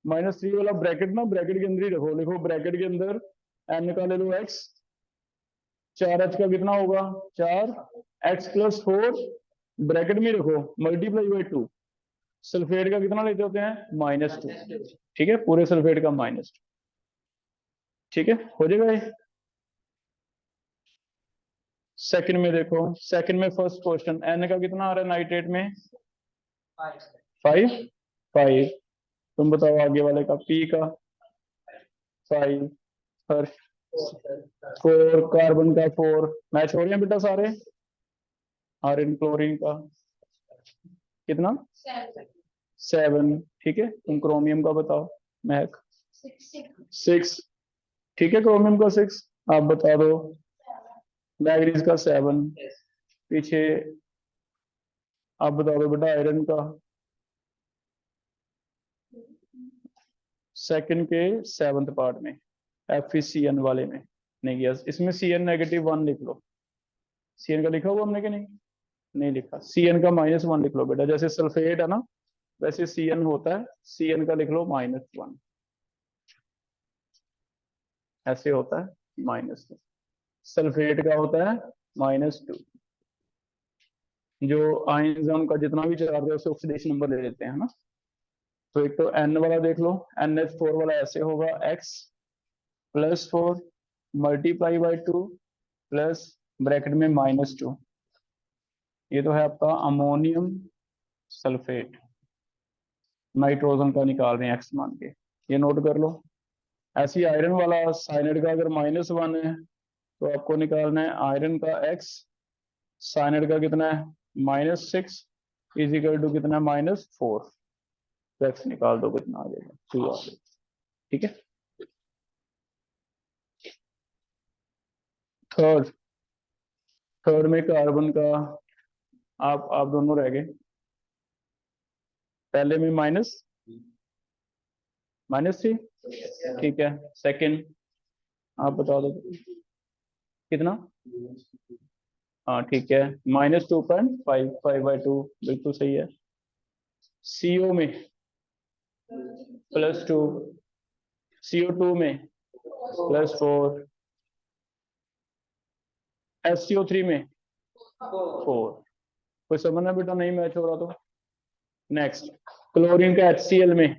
-3 वाला ब्रैकेट ना ब्रैकेट के अंदर ही रखो, लिखो ब्रैकेट के अंदर n का ले लो x, 4h का कितना होगा 4x+4 ब्रैकेट में रखो मल्टीप्लाई बाई 2। सल्फेट का कितना लेते होते हैं -2, ठीक है, पूरे सल्फेट का -2, ठीक है, हो जाएगा ये। सेकंड में देखो, सेकंड में फर्स्ट क्वेश्चन n का कितना आ रहा है नाइट्रेट में 5 5। तुम बताओ आगे वाले का p का 5, फर्स्ट 4, कार्बन का 4, मैच हो रहे हैं बेटा सारे। आयरन क्लोरीन का कितना 7, ठीक है। तुम क्रोमियम का बताओ महक 6, ठीक है, क्रोमियम का 6। आप बता दो मैग्नीज का 7 पीछे। आप बता दो बेटा आयरन का सेकंड के 7th पार्ट में FeCN वाले में नहीं गया, इसमें Cn -1 लिख लो। Cn का लिखा हुआ हमने कि नहीं, नहीं लिखा। Cn का -1 लिख लो बेटा, जैसे सल्फेट है ना वैसे Cn होता है, Cn का लिख लो -1, ऐसे होता है -2। सल्फेट का होता है -2। जो आयंस है उनका जितना भी चार्ज है उसे ऑक्सीडेशन नंबर ले लेते हैं ना। तो एक तो n वाला देख लो, NH4 वाला ऐसे होगा x+4 multiply by 2 plus bracket में -2। ये तो है आपका अमोनियम सल्फेट, नाइट्रोजन का निकाल रहे हैं x मान के, ये नोट कर लो। ऐसी आयरन वाला साइनाइड का अगर -1 है तो आपको निकालना है आयरन का x, साइनाइड का कितना है -6 इजिकल टू कितना है -4। तो x निकाल दो कितना आ जाएगा 2 आ जाएगा, ठीक है। थर्ड, थर्ड में कार्बन का आप दोनों रह गए। पहले में -3, ठीक है। सेकंड आप बता दो कितना, हाँ ठीक है, -2.5 5/2 बिल्कुल सही है। CO में +2, CO2 में +4, SCO3 में 4। कोई समझना बेटा नहीं मैच हो रहा तो नेक्स्ट। क्लोरीन का HCl में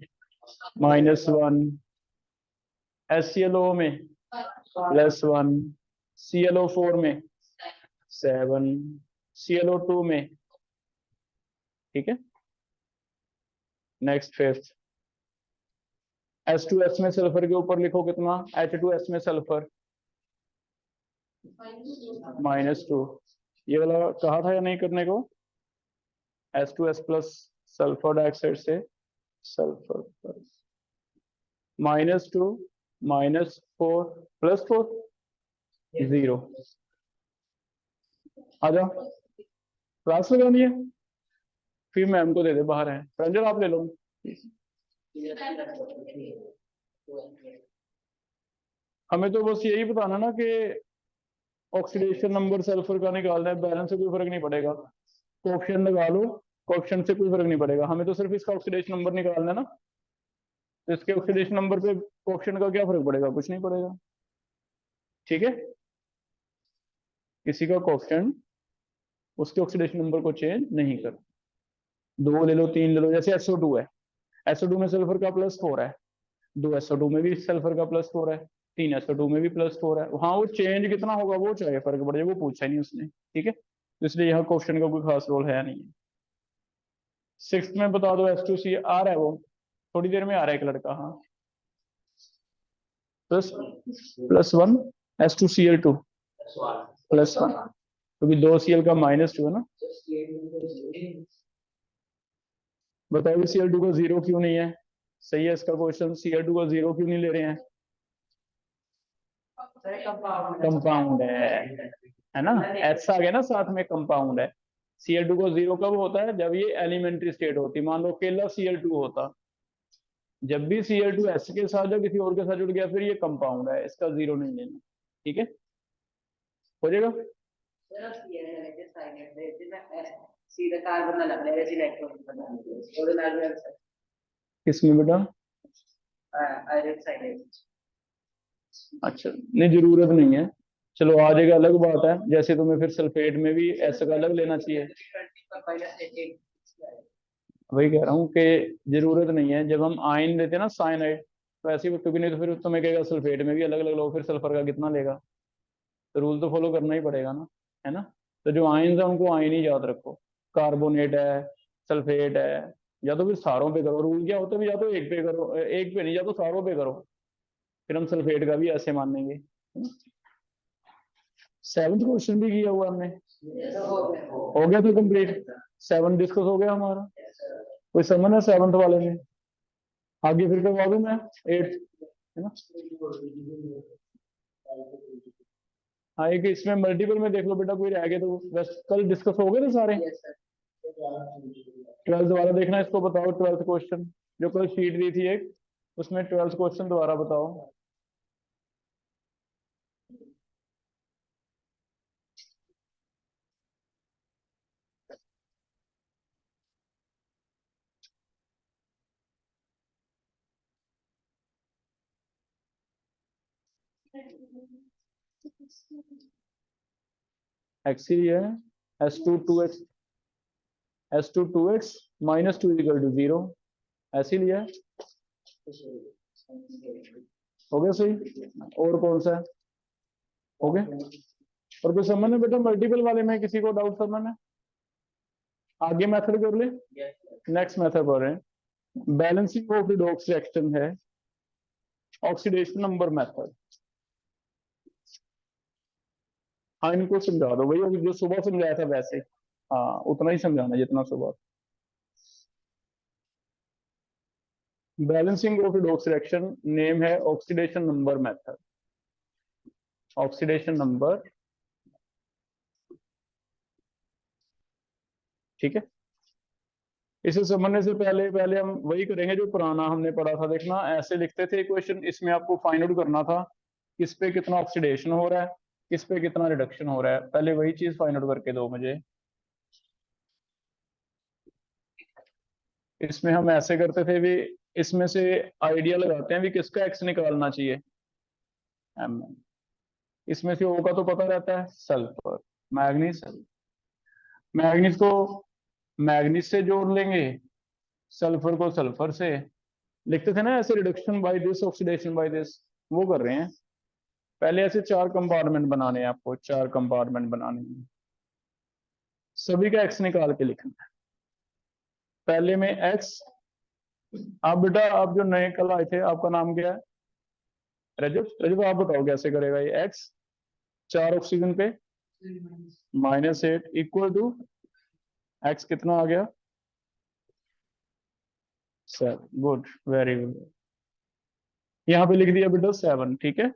-1, HClO में +1, ClO4 में 7, ClO2 में, ठीक है। नेक्स्ट फिफ्थ, H2S में सल्फर के ऊपर लिखो कितना, H2S में सल्फर -2। ये वाला कहा था या नहीं करने को, H2S प्लस सल्फर डाइऑक्साइड से सल्फर प्लस -2 -4 +4 0। आ जाओ, क्लास लगानी है फिर मैम को दे दे, बाहर है रंजन आप ले लो। हमें तो बस यही बताना ना कि ऑक्सीडेशन नंबर सल्फर का निकालना है, बैलेंस से कोई फर्क नहीं पड़ेगा, कोएफिशिएंट लगा लो, कोएफिशिएंट से कोई फर्क नहीं पड़ेगा, हमें तो सिर्फ इसका ऑक्सीडेशन नंबर निकालना है ना। तो इसके ऑक्सीडेशन नंबर पे कोएफिशिएंट का क्या फर्क पड़ेगा, कुछ नहीं पड़ेगा, ठीक है। किसी का कोएफिशिएंट उसके ऑक्सीडेशन नंबर को चेंज नहीं कर, 2 ले लो 3 ले लो, जैसे SO2 है, SO2 में सल्फर का +4 है, 2 SO2 में भी सल्फर का +4 है, 3 SO2 में भी +4 है। हाँ वो चेंज कितना होगा वो चाहे फर्क पड़ जाए, वो पूछा ही नहीं उसने, ठीक है, तो इसलिए यहाँ क्वेश्चन का कोई खास रोल है नहीं। सिक्स में बता दो H2C आ रहा है, वो थोड़ी देर में आ रहा है एक लड़का, हाँ +1 H2Cl2 +1, क्योंकि 2 Cl का -2 है ना। बताओ Cl2 का 0 क्यों नहीं है, सही है इसका क्वेश्चन, Cl2 का 0 क्यों नहीं ले रहे हैं, कंपाउंड है ना, H आ गया ना साथ में, कंपाउंड है। Cl2 को 0 कब होता है, जब ये एलिमेंट्री स्टेट होती, मान लो अकेला Cl2 होता, जब भी Cl2 H के साथ या किसी और के साथ जुड़ गया फिर ये कंपाउंड है, इसका 0 नहीं लेना, ठीक है, हो जाएगा। किसमें बेटा, अच्छा, नहीं जरूरत नहीं है, चलो आ जाएगा, अलग बात है। जैसे तुम्हें फिर सल्फेट में भी ऐसा का अलग लेना चाहिए, वही कह रहा हूँ कि जरूरत नहीं है। जब हम आयन लेते हैं ना साइनाइड, तो ऐसी क्योंकि नहीं तो फिर तुम्हें कहेगा सल्फेट में भी अलग अलग लो, फिर सल्फर का कितना लेगा, तो रूल तो फॉलो करना ही पड़ेगा ना, है ना। तो जो आयन्स है उनको आयन ही याद रखो, कार्बोनेट है, सल्फेट है, या तो फिर सारों पे करो। रूल क्या होता है, या तो एक पे करो, एक पे नहीं, या तो सारों पे करो, फिर हम सल्फेट का भी ऐसे मानेंगे। सेवंथ क्वेश्चन भी किया हुआ हमने, हो गया तो कंप्लीट, 7 डिस्कस हो गया हमारा। कोई समझ है 7th वाले में? आगे फिर करवा दूं मैं 8, है ना। हाँ, एक इसमें मल्टीपल में देख लो बेटा, कोई रह गए तो बस, कल डिस्कस हो गए ना सारे। 12th दोबारा देखना, इसको बताओ 12th क्वेश्चन, जो कल शीट दी थी एक, उसमें 12th क्वेश्चन दोबारा बताओ। एक्स ही है, S2 2x, S2 2x -2 = 0, ऐसे लिया है। हो गया सही। और कौन सा है, हो गया। और कोई समझ में बेटा मल्टीपल वाले में किसी को डाउट समझ में? आगे मेथड कर ले, नेक्स्ट मेथड कर रहे हैं, बैलेंसिंग ऑफ रिडॉक्स रिएक्शन है, ऑक्सीडेशन नंबर मेथड। हाँ, इनको समझा दो भैया, जो सुबह समझाया था वैसे, हाँ उतना ही समझाना जितना सुबह। Balancing of redox reaction name है oxidation number method, oxidation number, ठीक है। इसे समझने से पहले पहले हम वही करेंगे जो पुराना हमने पढ़ा था। देखना, ऐसे लिखते थे इक्वेशन, इसमें आपको फाइंड आउट करना था किस पे कितना ऑक्सीडेशन हो रहा है, किस पे कितना रिडक्शन हो रहा है, पहले वही चीज फाइंड आउट करके दो मुझे। इसमें हम ऐसे करते थे भी, इसमें से आइडिया लगाते हैं भी किसका एक्स निकालना चाहिए, एम। इसमें से ओ का तो पता रहता है, सल्फर, मैग्नीज, मैग्नीज को मैग्नीज से जोड़ लेंगे, सल्फर को सल्फर से। लिखते थे ना ऐसे, reduction by this, oxidation by this, वो कर रहे हैं। पहले ऐसे 4 कंपार्टमेंट बनाने हैं आपको, 4 कंपार्टमेंट बनाने हैं, सभी का एक्स निकाल के लिखना है। पहले में एक्स, आप बेटा आप जो नए कल आए थे, आपका नाम क्या है? रजत, रजत आप बताओ कैसे करेगा ये एक्स, 4 ऑक्सीजन पे -8 इक्वल टू एक्स कितना आ गया, 7। Good, very good. यहाँ पे लिख दिया बेटा 7, ठीक है।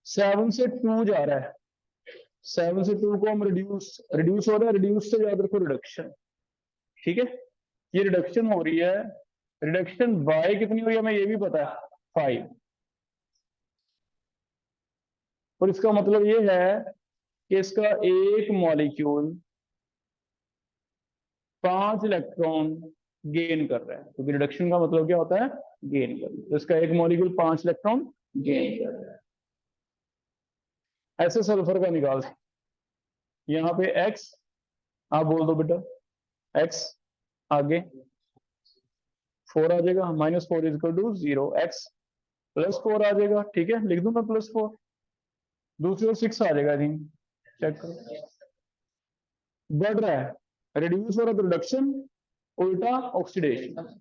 7 से 2 जा रहा है, 7 से 2 को हम रिड्यूस, रिड्यूस हो रहा है, रिड्यूस से याद रखो रिडक्शन, ठीक है। ये रिडक्शन हो रही है, रिडक्शन बाय कितनी हुई है हमें ये भी पता है, 5। और इसका मतलब ये है कि इसका एक मॉलिक्यूल 5 इलेक्ट्रॉन गेन कर रहा है, क्योंकि तो रिडक्शन का मतलब क्या होता है, गेन करना। तो इसका एक मॉलिक्यूल 5 इलेक्ट्रॉन गेन कर रहा है। ऐसे सल्फर का निकाल, यहाँ पे एक्स, आप बोल दो बेटा एक्स, आगे 4 आ जाएगा, -4 = 0, एक्स +4 आ जाएगा, ठीक है, लिख दूं मैं +4। दूसरी ओर 6 आ जाएगा, आई थिंक, चेक करो। बढ़ रहा है, रिड्यूस हो रहा है तो रिडक्शन, उल्टा ऑक्सीडेशन।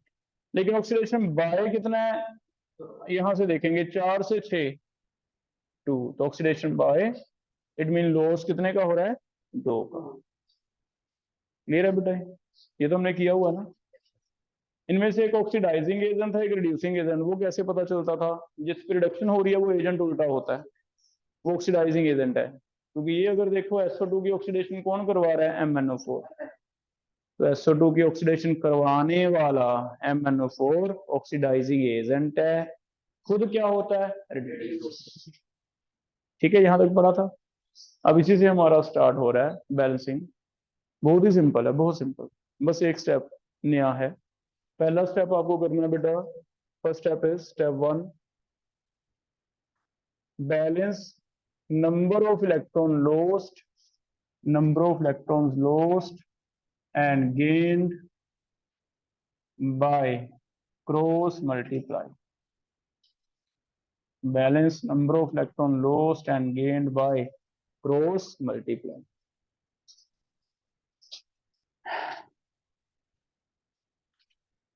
लेकिन ऑक्सीडेशन बाय कितना है, यहां से देखेंगे 4 से 6, 2, तो oxidation by, it mean loss कितने का हो रहा है, 2 का। क्लियर है बेटा, ये तो हमने किया हुआ ना। इनमें से एक ऑक्सीडाइजिंग एजेंट है, एक रिड्यूसिंग एजेंट। वो कैसे पता चलता था, जिस पे रिडक्शन हो रही है वो एजेंट उल्टा होता है, वो ऑक्सीडाइजिंग एजेंट है। क्योंकि ये अगर देखो SO2 की ऑक्सीडेशन कौन करवा रहा है, MnO4, तो SO2 की ऑक्सीडेशन करवाने वाला MnO4 ऑक्सीडाइजिंग एजेंट है, खुद क्या होता है, रिड्यूस। ठीक है, यहां तक पढ़ा था। अब इसी से हमारा स्टार्ट हो रहा है बैलेंसिंग। बहुत ही सिंपल है, बहुत सिंपल, बस एक स्टेप नया है। पहला स्टेप आपको करना है बेटा, first step is step 1, balance number of electrons lost and gained by cross multiply. Balance number of electron lost and gained by cross multiply.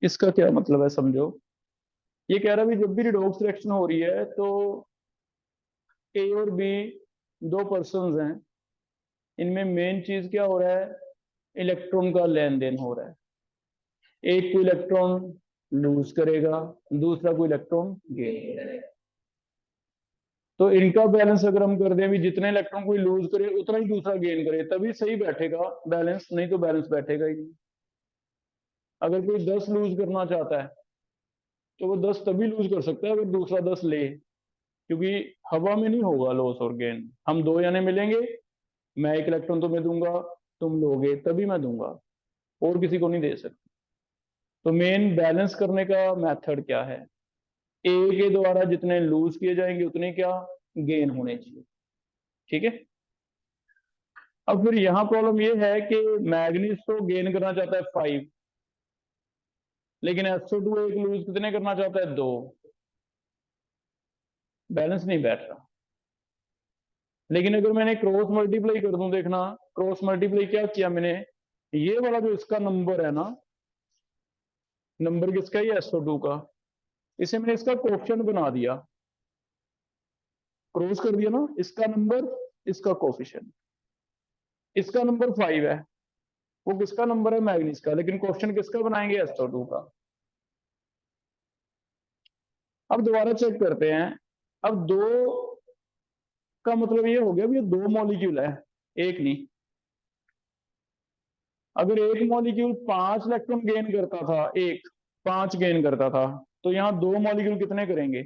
इसका क्या मतलब है समझो। ये कह रहा है जब भी रिडॉक्स रिएक्शन हो रही है तो ए और बी दो पर्सन्स हैं, इनमें मेन चीज क्या हो रहा है, इलेक्ट्रॉन का लेन देन हो रहा है। एक को इलेक्ट्रॉन लूज करेगा, दूसरा को इलेक्ट्रॉन गेन करेगा। तो इनका बैलेंस अगर हम कर दें भी जितने इलेक्ट्रॉन कोई लूज करे उतना ही दूसरा गेन करे, तभी सही बैठेगा बैलेंस, नहीं तो बैलेंस बैठेगा ही नहीं। अगर कोई 10 लूज करना चाहता है तो वो 10 तभी लूज कर सकता है अगर दूसरा 10 ले, क्योंकि हवा में नहीं होगा लॉस और गेन। हम दो जने मिलेंगे, मैं एक इलेक्ट्रॉन तुम्हें दूंगा, तुम लोगे तभी मैं दूंगा, और किसी को नहीं दे सकता। तो मेन बैलेंस करने का मेथड क्या है, ए के द्वारा जितने लूज किए जाएंगे उतने क्या गेन होने चाहिए। ठीक है। अब फिर यहां प्रॉब्लम ये है कि मैग्नीज तो गेन करना चाहता है 5, लेकिन SO2 एक लूज कितने करना चाहता है 2, बैलेंस नहीं बैठ रहा। लेकिन अगर मैंने क्रॉस मल्टीप्लाई कर दूं, देखना क्रॉस मल्टीप्लाई क्या किया मैंने, ये वाला जो इसका नंबर है ना, नंबर किसका, ये SO2 का, इसे मैंने इसका कोएफिशिएंट बना दिया, क्रॉस कर दिया ना, इसका नंबर इसका कोएफिशिएंट। इसका नंबर 5 है, वो किसका नंबर है, मैग्नीज का, लेकिन क्वेश्चन किसका बनाएंगे, SO2 का। अब दोबारा चेक करते हैं। अब दो का मतलब ये हो गया ये दो मॉलिक्यूल है, एक नहीं। अगर एक मॉलिक्यूल 5 इलेक्ट्रॉन गेन करता था, एक 5 गेन करता था, तो यहाँ दो मॉलिक्यूल कितने करेंगे,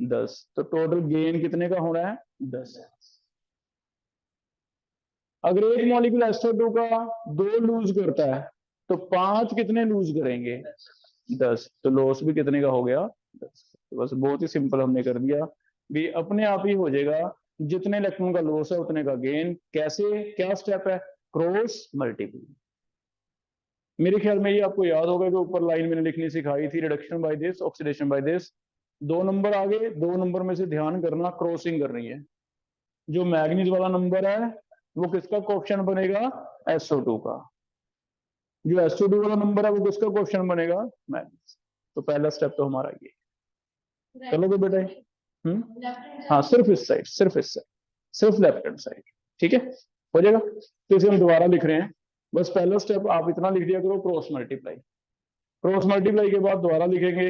10। तो टोटल गेन कितने का हो रहा है, 10। अगर एक मॉलिक्यूल SO2 का 2 लूज करता है तो 5 कितने लूज करेंगे, 10। तो लॉस भी कितने का हो गया, 10। तो बस बहुत ही सिंपल हमने कर दिया भी, अपने आप ही हो जाएगा, जितने इलेक्ट्रॉन का लॉस है उतने का गेन। कैसे, क्या स्टेप है, क्रॉस मल्टीप्लाई। मेरे ख्याल में ये आपको याद होगा कि ऊपर लाइन मैंने लिखनी सिखाई थी, reduction by this, oxidation by this. 2 number आगे, 2 नंबर में से ध्यान करना क्रॉसिंग करनी है। जो मैग्नीज वाला नंबर है वो किसका कोएफिशिएंट बनेगा, SO2 का। जो SO2 वाला नंबर है वो किसका कोएफिशिएंट बनेगा, मैग्नीज। तो पहला स्टेप तो हमारा ये, चलो बेटा। हाँ सिर्फ इस साइड, सिर्फ इस साइड, सिर्फ लेफ्ट हैंड साइड। ठीक है, हो जाएगा। तो इसे हम दोबारा लिख रहे हैं। बस पहला स्टेप आप इतना लिख दिया करो, क्रॉस मल्टीप्लाई। क्रॉस मल्टीप्लाई के बाद दोबारा लिखेंगे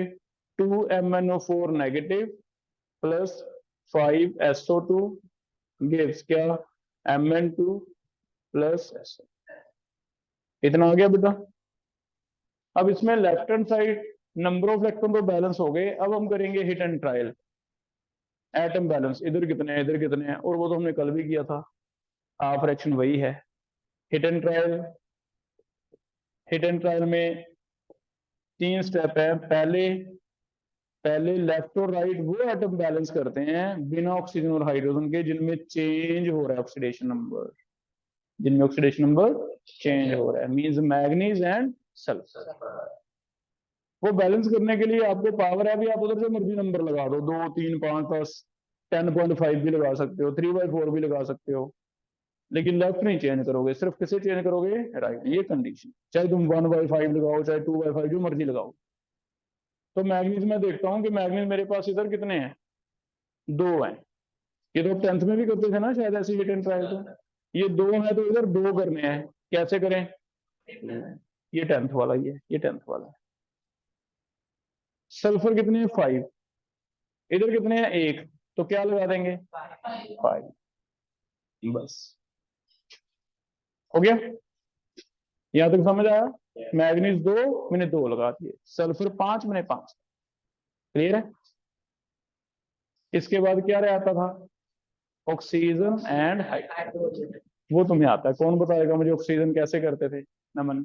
2MnO4 negative plus 5SO2 gives क्या, Mn2 प्लस SO। इतना आ गया बेटा। अब इसमें left hand side number of electron तो बैलेंस हो गए, अब हम करेंगे hit and trial, atom balance, इधर कितने हैं इधर कितने हैं, और वो तो हमने कल भी किया था, हाफ फ्रैक्शन वही है। Hit and trial, hit and trial में 3 स्टेप है। पहले लेफ्ट और राइट वो एटम बैलेंस करते हैं बिना ऑक्सीजन और हाइड्रोजन के, जिनमें चेंज हो रहा है ऑक्सीडेशन नंबर, जिनमें ऑक्सीडेशन नंबर चेंज हो रहा है, मींस मैग्नीज एंड सल्फर। वो बैलेंस करने के लिए आपको पावर है भी, आप उधर से मर्जी नंबर लगा दो, 2 3 5 10, 10.5 भी लगा सकते हो, 3/4 भी लगा सकते हो, लेकिन लेफ्ट नहीं चेंज करोगे, सिर्फ किसे चेंज करोगे, राइट। ये कंडीशन, चाहे तुम 1/5 लगाओ चाहे 2/5, जो मर्जी लगाओ। तो मैग्नीज में देखता हूँ कि मैग्नीज मेरे पास इधर कितने हैं, 2 हैं। ये तो 10th में भी करते थे ना शायद ऐसे हिट एंड ट्रायल। तो ये 2 है तो इधर 2 करने हैं, कैसे करें, ये 10th वाला, ये 10th वाला। सल्फर कितने हैं, 5, इधर कितने हैं, 1, तो क्या लगा देंगे, 5, बस हो गया। यहां तक समझ आया। मैग्नीज 2 मैंने 2 लगा दिए, सल्फर 5 मैंने 5। क्लियर है। इसके बाद क्या रहता था, ऑक्सीजन एंड हाइड्रोजन। वो तुम्हें आता है, कौन बताएगा मुझे ऑक्सीजन कैसे करते थे, नमन।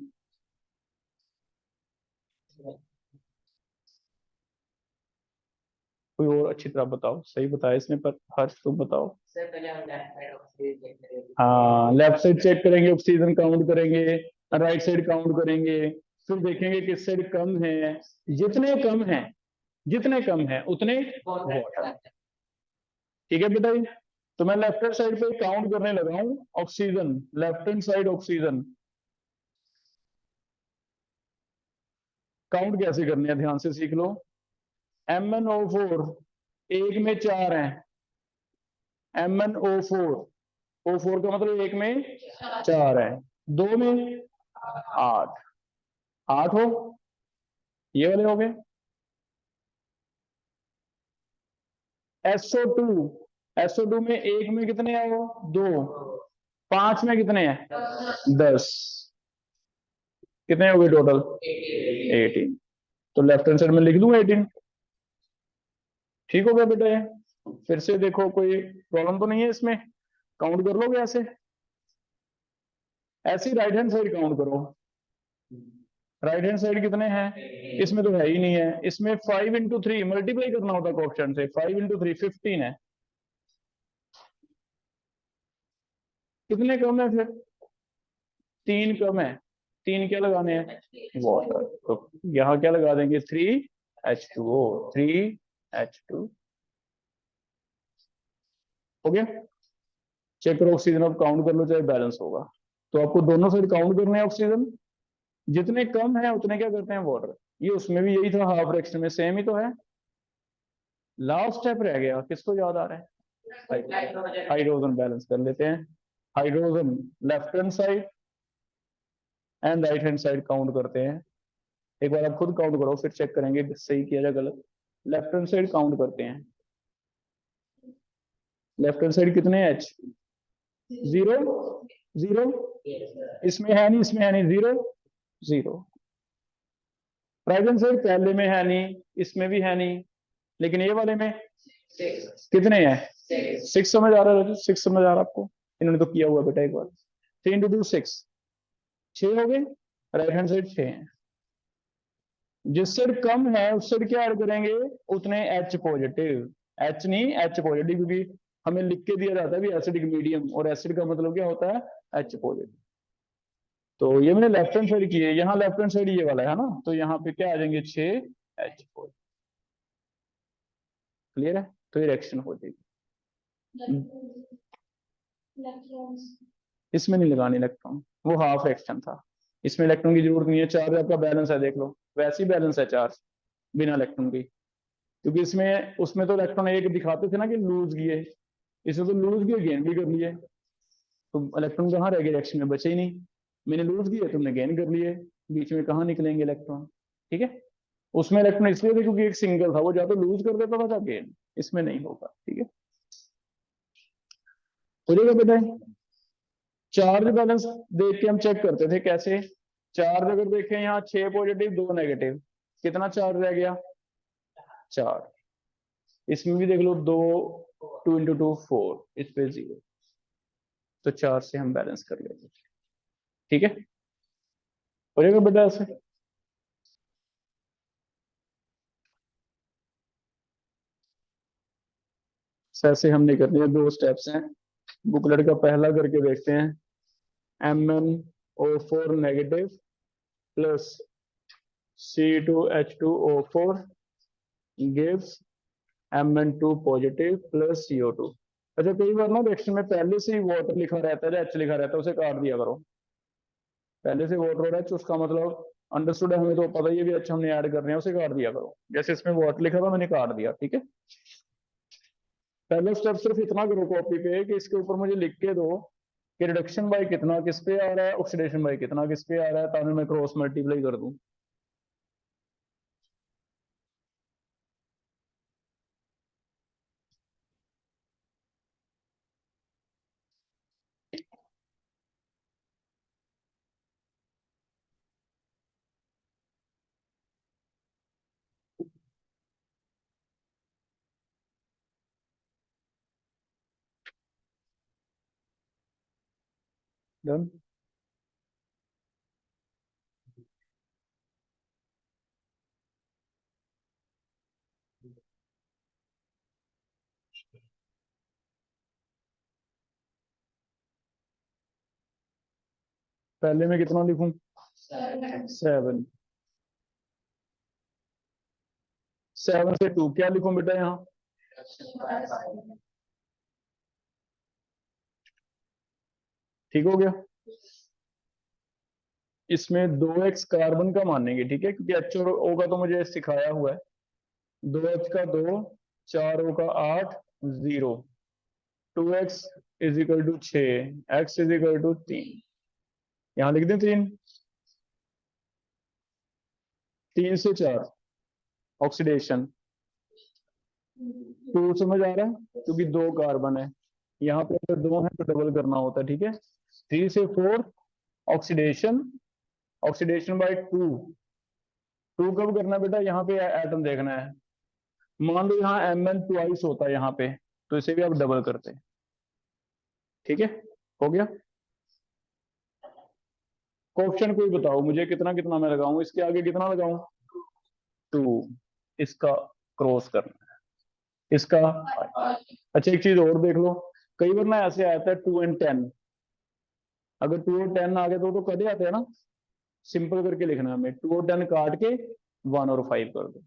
कोई और अच्छी तरह बताओ, सही बताया इसमें, पर हर्ष तुम बताओ। सर पहले हम लेफ्ट साइड ऑक्सीजन चेक करेंगे। हाँ, लेफ्ट साइड चेक करेंगे, ऑक्सीजन काउंट करेंगे, राइट साइड काउंट करेंगे, फिर देखेंगे किस साइड कम है। जितने कम है, जितने कम है उतने वाटर। ठीक है बेटा जी? तो मैं लेफ्ट हैंड साइड पे काउंट करने लगा हूं oxygen, left hand side oxygen. Count कैसे करने हैं ध्यान से सीख लो। MnO4 एक में 4 है, MnO4, O4 का मतलब एक में 4 है, दो में 8, 8 हो, ये वाले हो गए। SO2, SO2 में एक में कितने हैं वो, 2, 5 में कितने हैं, 10, कितने हो गए टोटल, 18। तो लेफ्ट हैंड साइड में लिख दूं 18। ठीक हो गया बेटा ये? फिर से देखो, कोई प्रॉब्लम तो नहीं है इसमें? काउंट कर लोगे ऐसे? ऐसे राइट हैंड साइड काउंट करो। राइट हैंड साइड कितने हैं? इसमें तो है ही नहीं है, इसमें 5 × 3 मल्टीप्लाई करना होता है ऑप्शन से, 5 × 3 15 है। कितने कम है फिर? 3 कम है। 3 क्या लगाने हैं, वाटर, तो यहाँ क्या लगा देंगे, 3H2O, 3H2। हो गया? चेक करो ऑक्सीजन, अब काउंट कर लो चाहे बैलेंस होगा। तो आपको दोनों साइड काउंट करने हैं ऑक्सीजन, जितने कम है उतने क्या करते हैं, वाटर। ये उसमें भी यही था, हाफ फ्रैक्शन में सेम ही तो है। लास्ट स्टेप रह गया, किसको याद आ रहा है? हाइड्रोजन बैलेंस कर लेते हैं। Hydrogen left hand side and right hand side count करते हैं। एक बार आप खुद काउंट करो, फिर चेक करेंगे सही किया या गलत। लेफ्ट हैंड साइड काउंट करते हैं। लेफ्ट हैंड साइड कितने एच, 0, 0, इसमें है नहीं, इसमें है नहीं, 0, 0। राइट हैंड साइड पहले में है नहीं, इसमें भी है नहीं, लेकिन ये वाले में कितने हैं, 6 समझ आ रहा है, 6 समझ आ रहा है आपको? इन्होंने तो किया हुआ बेटा एक बार। 3 × 2 6, 6 हो गए। राइट हैंड साइड 6 है। जिस साइड कम है उस साइड क्या ऐड करेंगे, उतने H पॉजिटिव, H नहीं H पॉजिटिव, क्योंकि हमें लिख के दिया जाता है भी एसिडिक मीडियम, और एसिड का मतलब क्या होता है, H पॉजिटिव। तो ये मैंने लेफ्ट हैंड साइड की है, यहाँ लेफ्ट हैंड साइड ये वाला है ना, तो यहाँ पे क्या आ जाएंगे, 6H पॉजिटिव। क्लियर है? तो ये रिएक्शन हो जाएगी। इसमें नहीं लगाने इलेक्ट्रॉन, वो हाफ रिएक्शन था, इसमें इलेक्ट्रॉन की जरूरत नहीं है। चार्ज आपका बैलेंस है, देख लो वैसे ही बैलेंस है चार्ज बिना इलेक्ट्रॉन की, क्योंकि इसमें उसमें तो इलेक्ट्रॉन एक दिखाते थे ना कि लूज किए, इसमें तो लूज किए गेन भी कर लिए, तो इलेक्ट्रॉन कहाँ रह गए, रिएक्शन में बचे ही नहीं। मैंने लूज किए, तुमने गेन कर लिए, बीच में कहाँ निकलेंगे इलेक्ट्रॉन? ठीक है? उसमें इलेक्ट्रॉन इसलिए थे क्योंकि एक सिंगल था, वो या तो लूज कर देता था या गेन, इसमें नहीं होगा। ठीक है, हो जाएगा बेटा? चार्ज बैलेंस देख के हम चेक करते थे कैसे। चार्ज अगर देखें यहाँ 6 पॉजिटिव 2 नेगेटिव, कितना चार्ज रह गया, 4। इसमें भी देख लो, 2, 2 × 2 4, इस पे 0, तो 4 से हम बैलेंस कर लेते। ठीक है, हो जाएगा बेटा ऐसे? ऐसे हम नहीं करते हैं, 2 स्टेप्स हैं। बुकलेट का पहला करके देखते हैं। MnO4 negative plus C2H2O4 gives Mn2 positive plus CO2। अच्छा, कई बार ना रिएक्शन में पहले से ही वाटर लिखा रहता है, H लिखा रहता है, उसे काट दिया करो। पहले से वाटर और H, उसका मतलब अंडरस्टूड है, हमें तो पता ही है भी अच्छा हमने ऐड कर रहे हैं, उसे काट दिया करो। जैसे इसमें वाटर लिखा था, मैंने काट दिया। ठीक है, पहला स्टेप सिर्फ इतना करो कॉपी पे कि इसके ऊपर मुझे लिख के दो कि रिडक्शन बाय कितना किस पे आ रहा है, ऑक्सीडेशन बाय कितना किस पे आ रहा है, ताकि मैं क्रॉस मल्टीप्लाई कर दूं। डन। पहले में कितना लिखूं? 7। 7 से 2 क्या लिखूं बेटा यहाँ? ठीक हो गया। इसमें 2x कार्बन का मानेंगे, ठीक है, क्योंकि H और O का तो मुझे सिखाया हुआ है। 2h का 2, 4o का 8, 0, 2x is equal to 6, x is equal to 3। यहां लिख दें 3। 3 से 4 ऑक्सीडेशन। 2 समझ आ रहा है क्योंकि 2 कार्बन है, यहाँ पे अगर 2 है तो डबल करना होता है, ठीक है। 3 से 4 ऑक्सीडेशन, ऑक्सीडेशन बाय 2। 2 कब करना है बेटा? यहाँ पे एटम देखना है। मान लो यहाँ Mn ट्वाइस होता है यहाँ पे, तो इसे भी आप डबल करते हैं, ठीक है। हो गया। क्वेश्चन कोई बताओ मुझे, कितना कितना मैं लगाऊं, इसके आगे कितना लगाऊं? 2। इसका क्रॉस करना है, इसका। अच्छा एक चीज और देख लो, कई बार ना ऐसे आता है 2 and 10। अगर 2 और 10 आ गए तो कदे आते हैं ना, सिंपल करके लिखना है हमें। 2 और 10 काट के 1 और 5 कर दो,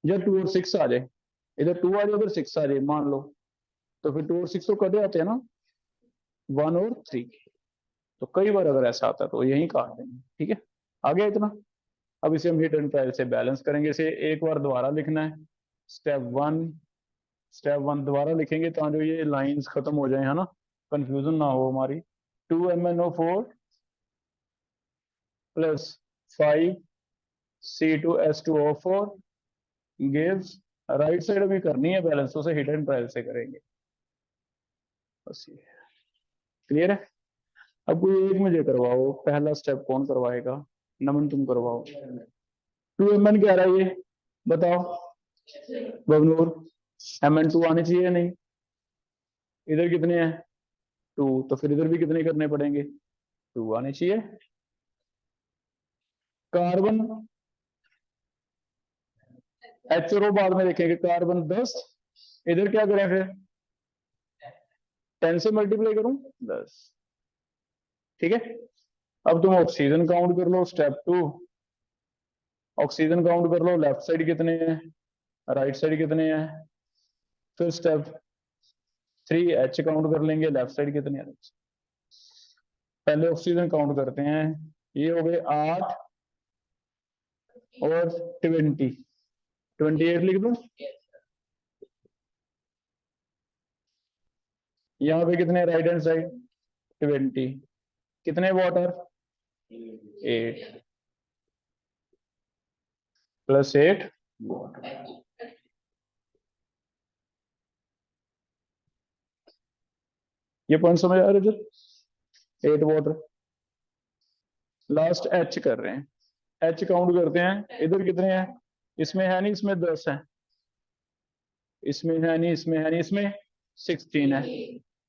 या 2 और 6 आ जाए, इधर 2 आ जाए उधर 6 आ जाए मान लो, तो फिर 2 और 6 तो कदे आते हैं ना, 1 और 3। तो कई बार अगर ऐसा आता है तो यही काट देंगे, ठीक है। आ गया इतना। अब इसे हम हिट एंड ट्रायल से बैलेंस करेंगे। इसे एक बार दोबारा लिखना है, स्टेप 1 दोबारा लिखेंगे ताकि ये लाइंस खत्म हो जाए, है ना, कंफ्यूजन ना हो हमारी। 2MnO4 plus 5C2H2O4 gives, right side अभी करनी है बैलेंस, उसे हिट एंड ट्रायल से करेंगे बस। ये क्लियर है। अब कोई एक मुझे करवाओ, पहला स्टेप कौन करवाएगा? नमन तुम करवाओ। 2Mn क्या रहा है ये बताओ बबनूर? Mn2 आने चाहिए या नहीं? इधर कितने हैं? 2, तो फिर इधर भी कितने करने पड़ेंगे? 2 आने चाहिए। कार्बन H और O बाद में देखेंगे। कार्बन 10, इधर क्या करें फिर? 10 से मल्टीप्लाई करूं 10, ठीक है। अब तुम ऑक्सीजन काउंट कर लो, स्टेप 2। ऑक्सीजन काउंट कर लो, लेफ्ट साइड कितने हैं, राइट साइड कितने हैं। फिर स्टेप 3 H काउंट कर लेंगे, लेफ्ट साइड कितने हैं। पहले ऑक्सीजन काउंट करते हैं, ये हो गए 8 और 20, 28 लिख दो। यहाँ पे कितने राइट हैंड साइड? 20। कितने वाटर? 8 plus 8 water. ये पॉइंट समझ आ रहे हैं? 8 वाटर। लास्ट H कर रहे हैं, H काउंट करते हैं। इधर कितने हैं? इसमें है नहीं, इसमें 10 है, इसमें है नहीं, इसमें है नहीं, इसमें 16 है।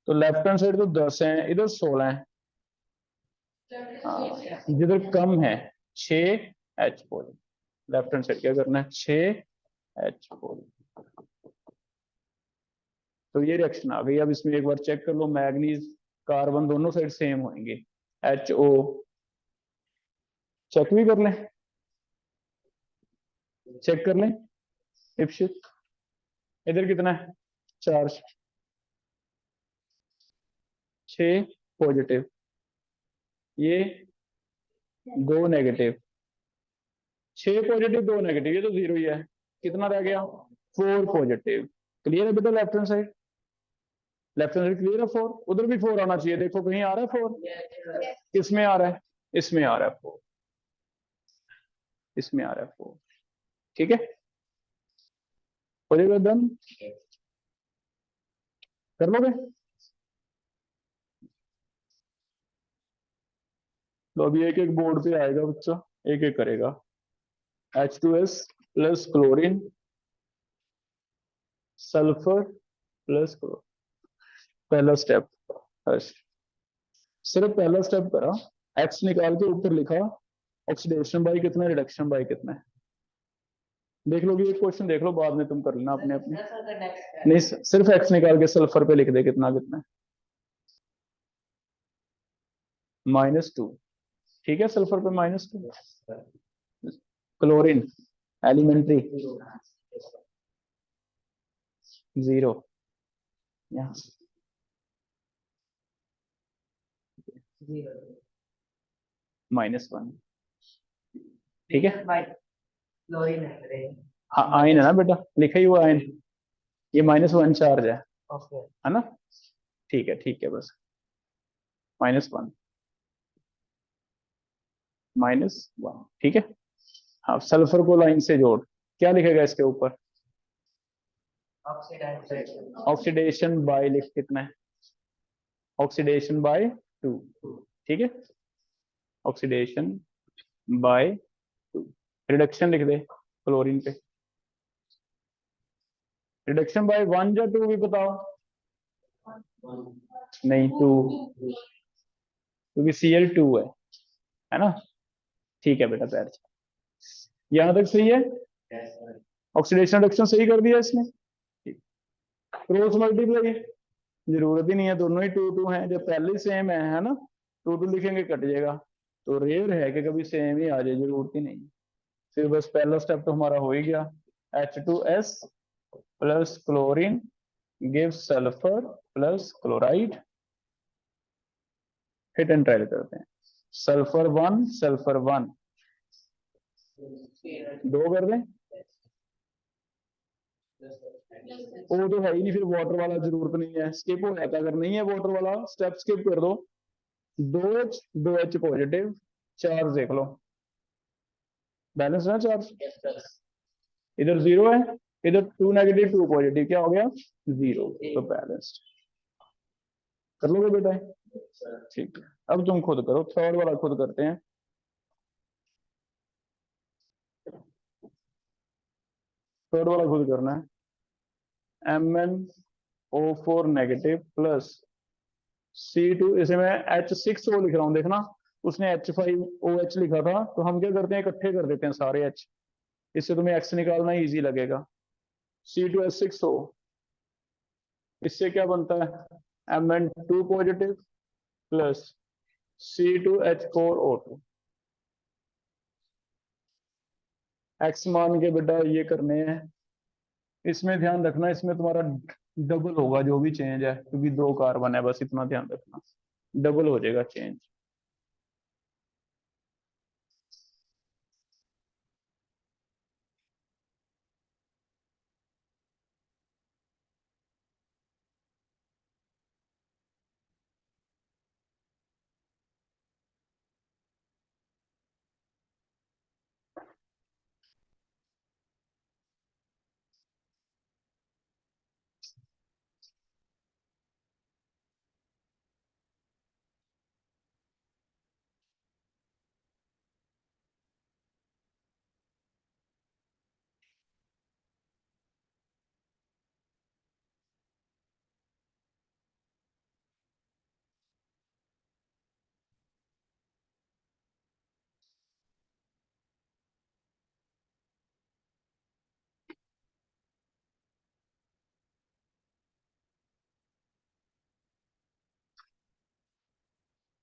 तो लेफ्ट हैंड साइड तो 10 है, इधर 16 है। जिधर कम है 6 H पोल। लेफ्ट हैंड साइड क्या करना है? 6 H पोल। तो ये रिएक्शन आ गई। अब इसमें एक बार चेक कर लो, मैग्नीज कार्बन दोनों साइड सेम होंगे। HO चेक भी कर लें, चेक कर लें इप्सित। इधर कितना है? चार्ज 6 पॉजिटिव, ये 2 नेगेटिव। 6 पॉजिटिव 2 नेगेटिव, ये तो 0 ही है। कितना रह गया? 4 पॉजिटिव। क्लियर है बेटा? Left hand side, left hand side clear है। 4, उधर भी 4 आना चाहिए। देखो कहीं आ रहा है 4? किसमें आ रहा है? इसमें आ रहा है 4, इसमें आ रहा है 4, ठीक है। हो जाएगा डन, कर लोगे? तो अभी एक एक बोर्ड पे आएगा बच्चा, एक एक करेगा। H2S plus chlorine, sulphur plus chlorine. पहला स्टेप, सिर्फ पहला स्टेप करा, एक्स निकाल के ऊपर लिखा ऑक्सीडेशन बाय कितना, रिडक्शन बाय कितना है। देख लोगे एक क्वेश्चन, देख लो, बाद में तुम कर लेना अपने अपने। नहीं सिर्फ एक्स निकाल के सल्फर पे लिख दे कितना कितना है। -2, ठीक है, सल्फर पे -2। क्लोरीन एलिमेंट्री 0, यहाँ -1, ठीक है। क्लोरीन है। हाँ आयन है ना बेटा, लिखा ही हुआ आयन, ये -1 चार्ज ओके। है ना, ठीक है बस -1, -1, ठीक है। हाँ सल्फर को लाइन से जोड़, क्या लिखेगा इसके ऊपर, ऑक्सीडेशन बाय लिख, कितना है, ऑक्सीडेशन बाय 2, ठीक है, ऑक्सीडेशन बाय 2। रिडक्शन लिख दे क्लोरीन पे, रिडक्शन बाय 1 या 2 भी बताओ, नहीं 2, क्योंकि Cl2 है ना, ठीक है बेटा पैर, यहां तक सही है, ऑक्सीडेशन रिडक्शन सही कर दिया इसने, क्रॉस मल्टीप्लाई जरूरत ही नहीं है, दोनों ही 2 है, जब पहले सेम है ना, 2 लिखेंगे कट जाएगा, तो रेयर है कि कभी सेम ही आ जाए, जरूरत ही नहीं। फिर बस पहला स्टेप तो हमारा हो ही गया, H2S plus chlorine gives sulphur plus chloride, hit and trial करते हैं, सल्फर 1 सल्फर 1 2 कर दें, वो तो है ही नहीं, फिर वाटर वाला जरूरत नहीं है, स्किप हो जाता है, अगर नहीं है वाटर वाला स्टेप स्किप कर दो, 2H पॉजिटिव चार्ज देख लो, बैलेंस ना चार्ज, इधर 0 है, इधर 2 नेगेटिव 2 पॉजिटिव, क्या हो गया 0, तो बैलेंस्ड, कर लोगे बेटा, ठीक है। अब तुम खुद करो, थर्ड वाला खुद करते हैं, थर्ड वाला खुद करना है, MnO4 नेगेटिव प्लस C2, इसे मैं H6O लिख रहा हूं, देखना उसने H5OH लिखा था, तो हम क्या करते हैं इकट्ठे कर देते हैं सारे H, इससे तुम्हें X निकालना इजी लगेगा, C2H6O, इससे क्या बनता है Mn2 positive plus C2H4O2, X मान के बेटा ये करने हैं, इसमें ध्यान रखना, इसमें तुम्हारा डबल होगा जो भी चेंज है, क्योंकि 2 कार्बन है, बस इतना ध्यान रखना, डबल हो जाएगा चेंज।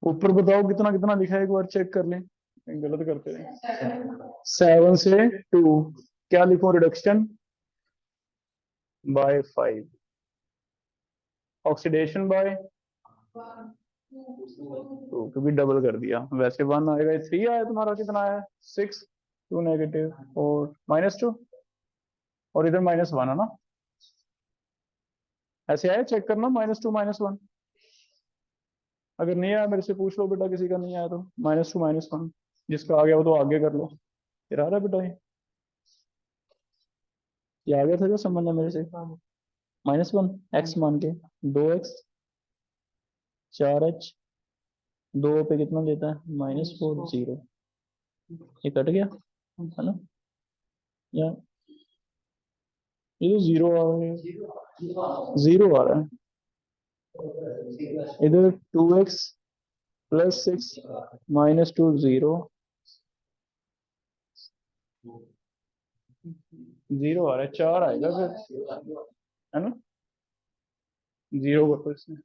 ऊपर बताओ कितना कितना लिखा है, एक बार चेक कर लें, गलत करते हैं, 7 से 2, क्या लिखो, रिडक्शन बाय 5, ऑक्सीडेशन बाय 2, क्योंकि डबल कर दिया, वैसे 1 आएगा, 3 आया, तुम्हारा कितना आया 6, 2 नेगेटिव और -2, और इधर -1 है ना, ऐसे आया, चेक करना -2 -1, अगर नहीं आया मेरे से पूछ लो बेटा, किसी का नहीं आया तो -2 -1, जिसका आ गया वो तो आगे कर लो, फिर आ रहा है बेटा, ये आ गया था जो समझना मेरे से, -1 X मान के, 2X 4H 2 पे कितना देता है -4 0, ये कट गया है ना, या ये तो 0 आ रहा है, 0 आ रहा है, इधर 2X प्लस 6 -2 0, 0 आ रहा है, 4 आएगा फिर, है ना, 0 को तो इसमें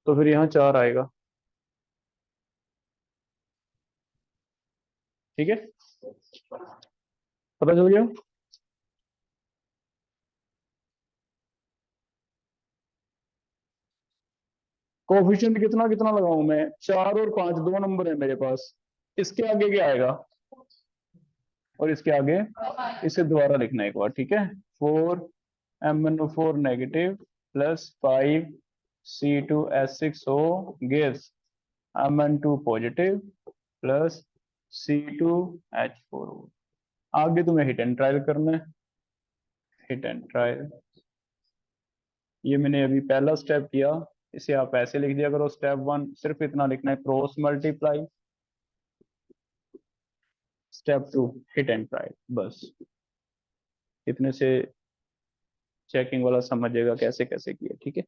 तो फिर यहाँ 4 आएगा। ठीक है, पता चल गया। कोफिशिएंट कितना कितना लगाऊं मैं, 4 और 5 दो नंबर है मेरे पास। इसके आगे क्या आएगा, और इसके आगे, इसे दोबारा लिखना एक बार, ठीक है। 4 MnO4 negative plus 5 C2H6O gives Mn2 positive plus C2H4O। आगे तुम्हें हिट एंड ट्रायल करना है, हिट एंड ट्रायल। ये मैंने अभी पहला स्टेप किया, इसे आप ऐसे लिख दिया करो। स्टेप 1 सिर्फ इतना लिखना है, cross multiply. Step 2 hit and trial, बस इतने से चेकिंग वाला समझेगा कैसे कैसे किया, ठीक है।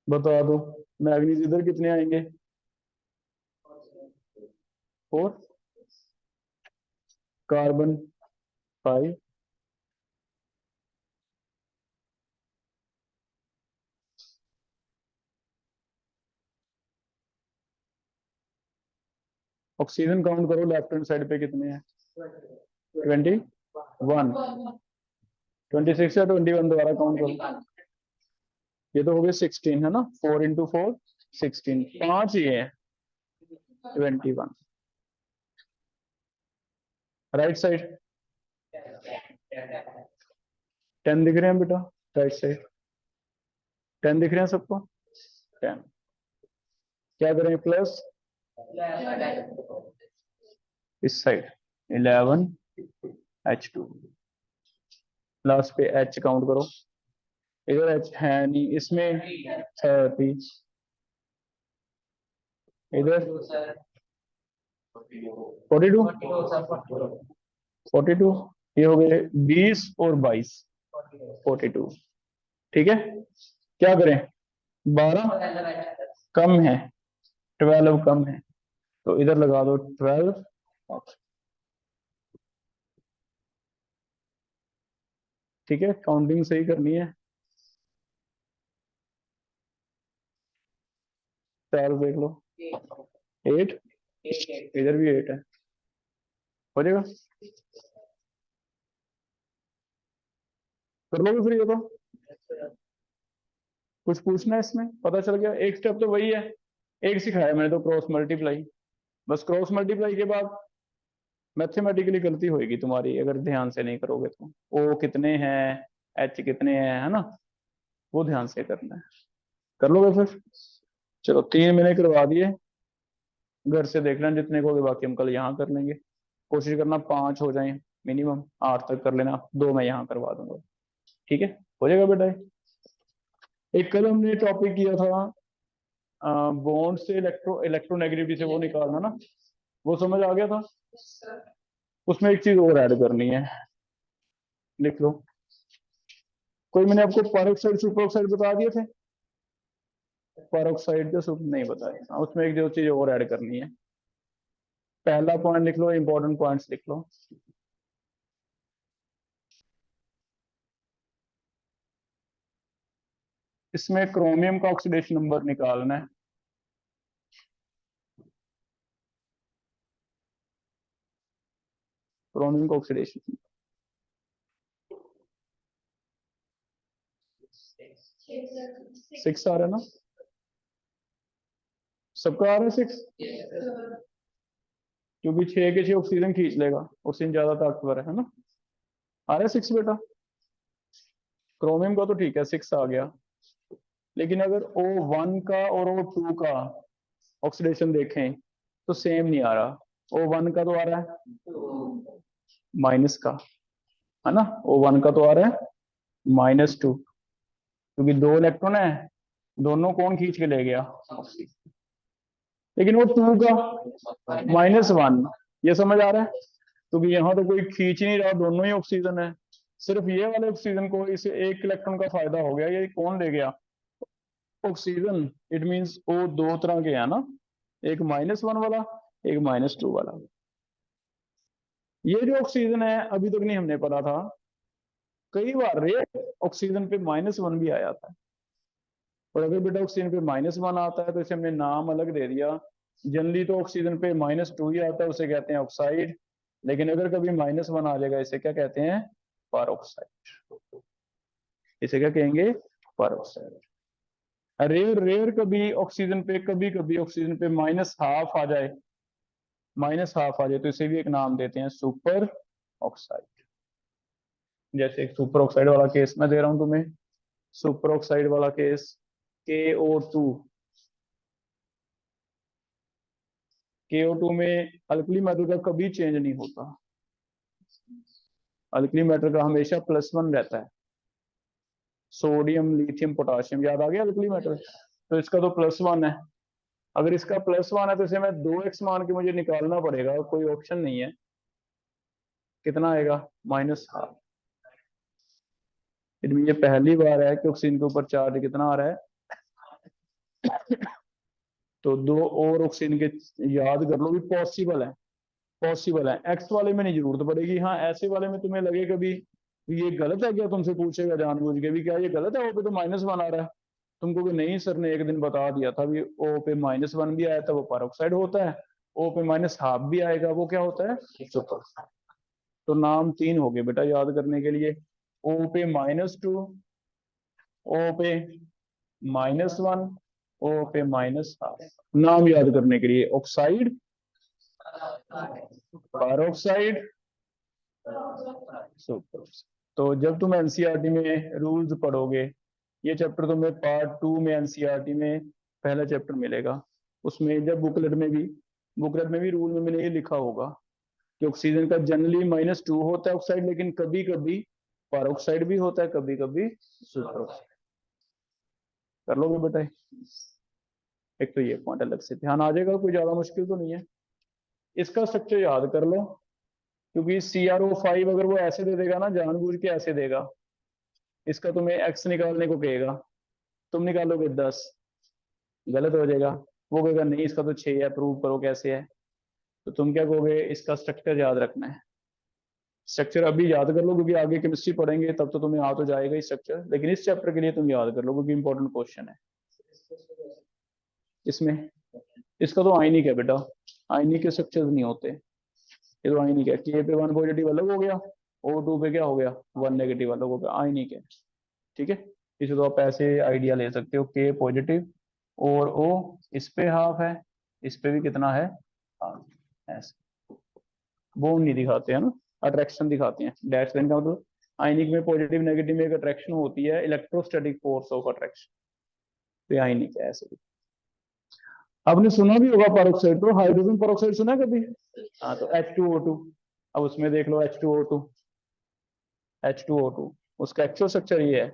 बता दो मैग्नीज इधर कितने आएंगे, 4, कार्बन 5, ऑक्सीजन काउंट करो लेफ्ट हैंड साइड पे कितने हैं, 21, 26 या 21, दोबारा काउंट करो। ये तो हो गए 16 है ना, 4 × 4 16, 5 ये है 21। राइट साइड 10 दिख रहे हैं बेटा, राइट साइड 10 दिख रहे हैं सबको, 10। क्या करें, प्लस इस साइड 11H2, लास्ट पे H काउंट करो। इधर H है नहीं, इसमें 30, इधर 42, 42, ये हो गए 20 और 22, 42। ठीक है, क्या करें, 12 कम है, 12 कम है, तो इधर लगा दो 12। ठीक है, काउंटिंग सही करनी है। 4 देख लो, 8, इधर भी 8 है, हो जाएगा। कर लोगे फिर ये तो, कुछ पूछना है इसमें, पता चल गया। एक स्टेप तो वही है, एक सिखाया मैंने तो, क्रॉस मल्टीप्लाई। बस क्रॉस मल्टीप्लाई के बाद मैथमेटिकली गलती होगी तुम्हारी अगर ध्यान से नहीं करोगे तो। ओ कितने हैं, एच कितने हैं, है ना, वो ध्यान से करना है। कर लोगे फिर, चलो 3 मैंने करवा दिए, घर से देख लेना जितने को, बाकी हम कल यहाँ कर लेंगे। कोशिश करना 5 हो जाए मिनिमम, 8 तक कर लेना, 2 मैं यहाँ करवा दूंगा। ठीक है, हो जाएगा बेटा। एक कल हमने टॉपिक किया था बॉन्ड से इलेक्ट्रोनेगेटिविटी से वो निकालना ना, वो समझ आ गया था। उसमें एक चीज और ऐड करनी है, लिख लो। कोई मैंने आपको पेरोक्साइड सुपर ऑक्साइड बता दिए थे, पेरोक्साइड के सुपर नहीं बताए। उसमें एक जो चीज और ऐड करनी है, पहला पॉइंट लिख लो, इंपॉर्टेंट पॉइंट्स लिख लो। इसमें क्रोमियम का ऑक्सीडेशन नंबर निकालना है। क्रोमियम का ऑक्सीडेशन 6 आ रहा है ना, सबका आ रहा है 6, क्योंकि 6 के 6 ऑक्सीजन खींच लेगा, ऑक्सीजन ज्यादा ताकतवर है ना। आ रहा है 6 बेटा, क्रोमियम का तो ठीक है 6 आ गया। लेकिन अगर O1 का और O2 का ऑक्सीडेशन देखें तो सेम नहीं आ रहा। O1 का तो आ रहा है माइनस का, है ना, O1 का तो आ रहा है -2, क्योंकि 2 इलेक्ट्रॉन है, दोनों कौन खींच के ले गया, लेकिन वो 2 का -1, ये समझ आ रहा है, क्योंकि यहाँ तो कोई खींच नहीं रहा, दोनों ही ऑक्सीजन है। सिर्फ ये वाले ऑक्सीजन को इस एक इलेक्ट्रॉन का फायदा हो गया, ये कौन ले गया? ऑक्सीजन। इट मींस वो दो तरह के हैं ना, एक -1 वाला, एक -2 वाला। ये जो ऑक्सीजन है अभी तक नहीं हमने पढ़ा था, कई बार रेयर ऑक्सीजन पे -1 भी आया था। और अगर बेटा ऑक्सीजन पे -1 आता है तो इसे हमने नाम अलग दे दिया। जनरली तो ऑक्सीजन पे -2 ही आता है, उसे कहते हैं ऑक्साइड। लेकिन अगर कभी -1 आ जाएगा, इसे क्या कहते हैं? परऑक्साइड। इसे क्या कहेंगे? परऑक्साइड। रेयर रेयर कभी ऑक्सीजन पे, कभी कभी ऑक्सीजन पे -12 आ जाए, -12 आ जाए तो इसे भी एक नाम देते हैं सुपर ऑक्साइड। जैसे एक सुपर ऑक्साइड वाला केस मैं दे रहा हूं तुम्हें। सुपर ऑक्साइड वाला केस KO2। KO2 में अल्कली मेटल का कभी चेंज नहीं होता, अल्कली मेटल का हमेशा +1 रहता है। सोडियम, लिथियम, पोटाशियम, याद आ गया अल्कली मेटल? तो इसका तो +1 है। अगर इसका +1 है तो इसे मैं 2x मान के मुझे निकालना पड़ेगा, कोई ऑप्शन नहीं है। कितना आएगा? -12। ये पहली बार है कि ऑक्सीजन के ऊपर चार्ज कितना आ रहा है? तो दो और ऑक्सीजन के याद कर लो भी, पॉसिबल है, पॉसिबल है। एक्स वाले में नहीं जरूरत पड़ेगी। हाँ, ऐसे वाले में तुम्हें लगे कभी ये गलत है क्या, तुमसे पूछेगा जानबूझ के भी, क्या ये गलत है, ओ पे तो -1 आ रहा है। तुमको कि नहीं सर ने एक दिन बता दिया था भी ओ पे -1 भी आया था, वो पेरोक्साइड होता है। ओ पे -12 भी आएगा, वो क्या होता है? सुपर। तो नाम 3 हो गए बेटा याद करने के लिए। ओ पे -2, ओ पे -1, ओ पे -12। नाम याद करने के लिए ऑक्साइड, पेरोक्साइड, सुपर। तो जब तुम एनसीईआरटी में रूल्स पढ़ोगे, ये चैप्टर तुम्हें पार्ट 2 में एनसीईआरटी में पहला चैप्टर मिलेगा। उसमें जब बुकलेट में भी रूल में मैंने ये लिखा होगा कि ऑक्सीजन का जनरली -2 होता है ऑक्साइड, लेकिन कभी कभी पेरोक्साइड भी होता है, कभी कभी सुपर ऑक्साइड। कर लोगे बेटा? एक तो ये पॉइंट अलग से ध्यान आ जाएगा, कोई ज्यादा मुश्किल तो नहीं है। इसका स्ट्रक्चर याद कर लो, क्योंकि CrO5 अगर वो ऐसे दे देगा ना, जानबूझ के ऐसे देगा, इसका तुम्हें एक्स निकालने को कहेगा, तुम निकालोगे 10, गलत हो जाएगा। वो कहेगा नहीं इसका तो 6 है, प्रूव करो कैसे है। तो तुम क्या कहोगे? इसका स्ट्रक्चर याद रखना है। स्ट्रक्चर अभी याद कर लो, क्योंकि आगे केमिस्ट्री पढ़ेंगे तब तो तुम्हें आ तो जाएगा ही स्ट्रक्चर, लेकिन इस चैप्टर के लिए तुम याद कर लो क्योंकि इंपॉर्टेंट क्वेश्चन है इसमें। इसका तो आयनिक है बेटा, आयनिक के स्ट्रक्चर नहीं होते। ये तो आयनिक है। के पे 1 पॉजिटिव अलग हो गया, O2 पे क्या हो गया? 1 नेगेटिव अलग हो गया, आयनिक है। ठीक है, इसे तो आप ऐसे आइडिया ले सकते हो, के पॉजिटिव और O इस पे हाफ है, इस पे भी कितना है? हाफ। ऐसे बॉन्ड नहीं दिखाते हैं ना, अट्रैक्शन दिखाते हैं। डैश लाइन का मतलब आयनिक में पॉजिटिव नेगेटिव में एक अट्रैक्शन होती है, इलेक्ट्रोस्टैटिक फोर्स ऑफ अट्रैक्शन। तो आयनिक है ऐसे भी। आपने सुना भी होगा पेरोक्साइड, तो हाइड्रोजन पेरोक्साइड सुना है कभी? हाँ, तो H2O2। अब उसमें देख लो H2O2, H2O2 उसका एक्चुअल स्ट्रक्चर ये है।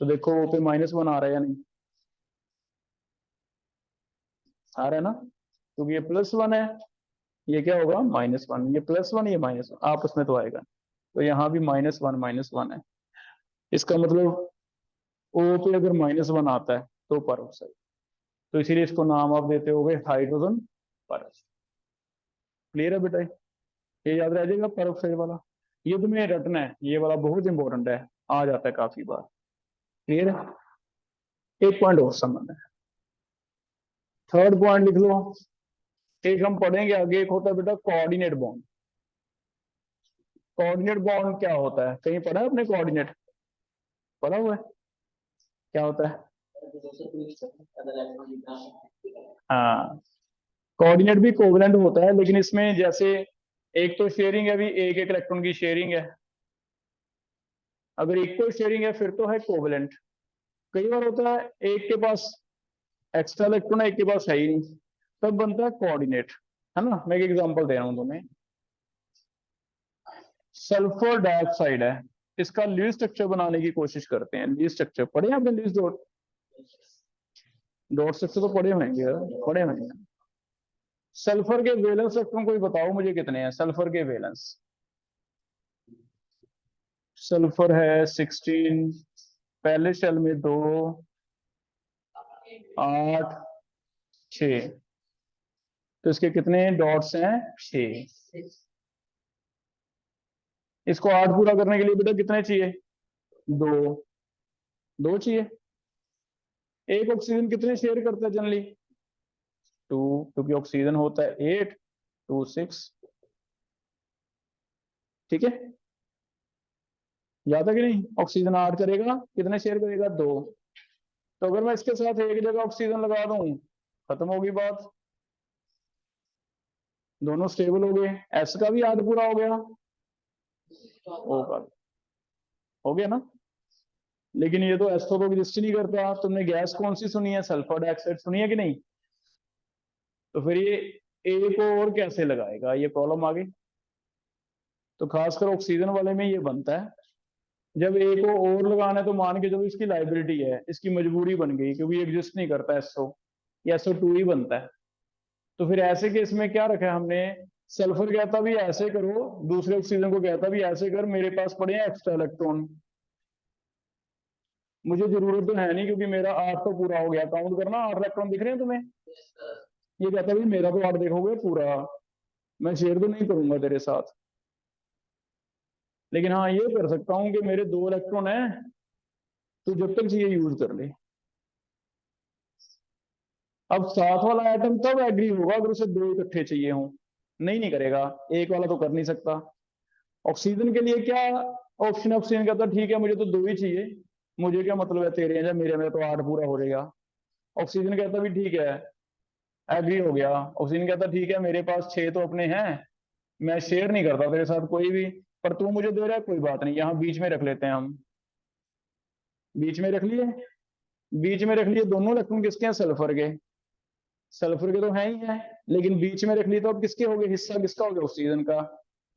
तो देखो वो पे -1 आ रहा है या नहीं? आ रहा है ना, क्योंकि ये +1 है, ये क्या होगा? -1। ये +1, ये -1, आपस में तो आएगा। तो यहाँ भी -1 है। इसका मतलब ओ पे अगर -1 आता है तो पेरोक्साइड। तो इसीलिए इसको नाम आप देते हो हाइड्रोजन पेरोक्साइड। क्लियर है बेटा? ये याद रह जाएगा पेरोक्साइड वाला। ये तुम्हें रटना है, ये वाला बहुत इंपॉर्टेंट है, आ जाता है काफी बार। क्लियर है? एक पॉइंट और समझना है, थर्ड पॉइंट लिख लो। एक हम पढ़ेंगे आगे, एक होता है बेटा कोऑर्डिनेट बॉन्ड। कोऑर्डिनेट बॉन्ड क्या होता है? कहीं पढ़ा है आपने कोऑर्डिनेट? पढ़ा हुआ है? क्या होता है? हाँ, कोऑर्डिनेट भी कोवलेंट होता है, लेकिन इसमें जैसे एक तो शेयरिंग है, अभी एक एक इलेक्ट्रॉन की शेयरिंग है। अगर इक्वल शेयरिंग है फिर तो है कोवलेंट। कई बार होता है एक के पास एक्स्ट्रा इलेक्ट्रॉन है, एक के पास है ही नहीं, तब बनता है कोऑर्डिनेट, है ना। मैं एक एग्जांपल दे रहा हूं तुम्हें। सल्फर डाइऑक्साइड है, इसका लीड स्ट्रक्चर बनाने की कोशिश करते हैं। लीड स्ट्रक्चर पढ़े आपने? लीड डॉट डॉट स्ट्रक्चर तो पढ़े होंगे, पढ़े होंगे। सल्फर के वैलेंस इलेक्ट्रॉन कोई बताओ मुझे कितने हैं सल्फर के वैलेंस? सल्फर है 16, पहले शेल में 2, 8, 6, तो इसके कितने डॉट्स हैं? 6। इसको 8 पूरा करने के लिए बेटा कितने चाहिए? 2, 2 चाहिए। एक ऑक्सीजन कितने शेयर करता है जनरली? 2, क्योंकि ऑक्सीजन होता है 8, 2, 6। ठीक है, याद है कि नहीं? ऑक्सीजन 8 करेगा, कितने शेयर करेगा? 2। तो अगर मैं इसके साथ एक जगह ऑक्सीजन लगा दूं, खत्म होगी बात, दोनों स्टेबल हो गए। एस का भी 8 पूरा हो गया, ओ का भी हो गया ना। लेकिन ये तो एस तो एग्जिस्ट नहीं करता। तुमने गैस कौन सी सुनी है? सल्फर डाइऑक्साइड सुनी है कि नहीं? तो फिर ये ए को और कैसे लगाएगा? ये प्रॉब्लम आ गई। तो खासकर ऑक्सीजन वाले में ये बनता है, जब ए को और लगाना है तो मान के चलो इसकी लाइबिलिटी है, इसकी मजबूरी बन गई, क्योंकि एग्जिस्ट नहीं करता एसओ, या SO2 ही बनता है। तो फिर ऐसे केस में क्या रखा है हमने? सल्फर कहता भी ऐसे करो, दूसरे ऑक्सीजन को कहता भी ऐसे कर, मेरे पास पड़े हैं एक्स्ट्रा इलेक्ट्रॉन, मुझे जरूरत तो है नहीं, क्योंकि मेरा 8 तो पूरा हो गया। काउंट करना, 8 इलेक्ट्रॉन दिख रहे हैं तुम्हें? ये कहता भी मेरा तो 8 देखोगे पूरा, मैं शेयर तो नहीं करूंगा तेरे साथ, लेकिन हाँ ये कर सकता हूं कि मेरे 2 इलेक्ट्रॉन हैं, तो जब तक चाहिए यूज कर ले। अब साथ वाला एटम तब एग्री होगा अगर उसे 2 इकट्ठे चाहिए हों, नहीं करेगा। एक वाला तो कर नहीं सकता। ऑक्सीजन के लिए क्या ऑप्शन है? ऑक्सीजन कहता ठीक है मुझे तो 2 ही चाहिए, मुझे क्या मतलब है तेरे हैं, जब मेरे में तो 8 पूरा हो जाएगा। ऑक्सीजन कहता भी ठीक है, एग्री हो गया। ऑक्सीजन कहता ठीक है मेरे पास 6 तो अपने हैं, मैं शेयर नहीं करता तेरे साथ कोई भी, पर तू मुझे दे रहा है, कोई बात नहीं, यहाँ बीच में रख लेते हैं हम। बीच में रख लिए, बीच में रख लिए। दोनों इलेक्ट्रॉन किसके हैं? सल्फर के। सल्फर के तो है ही है, लेकिन बीच में रख लिए तो अब किसके हो गए? हिस्सा किसका हो गया? ऑक्सीजन का।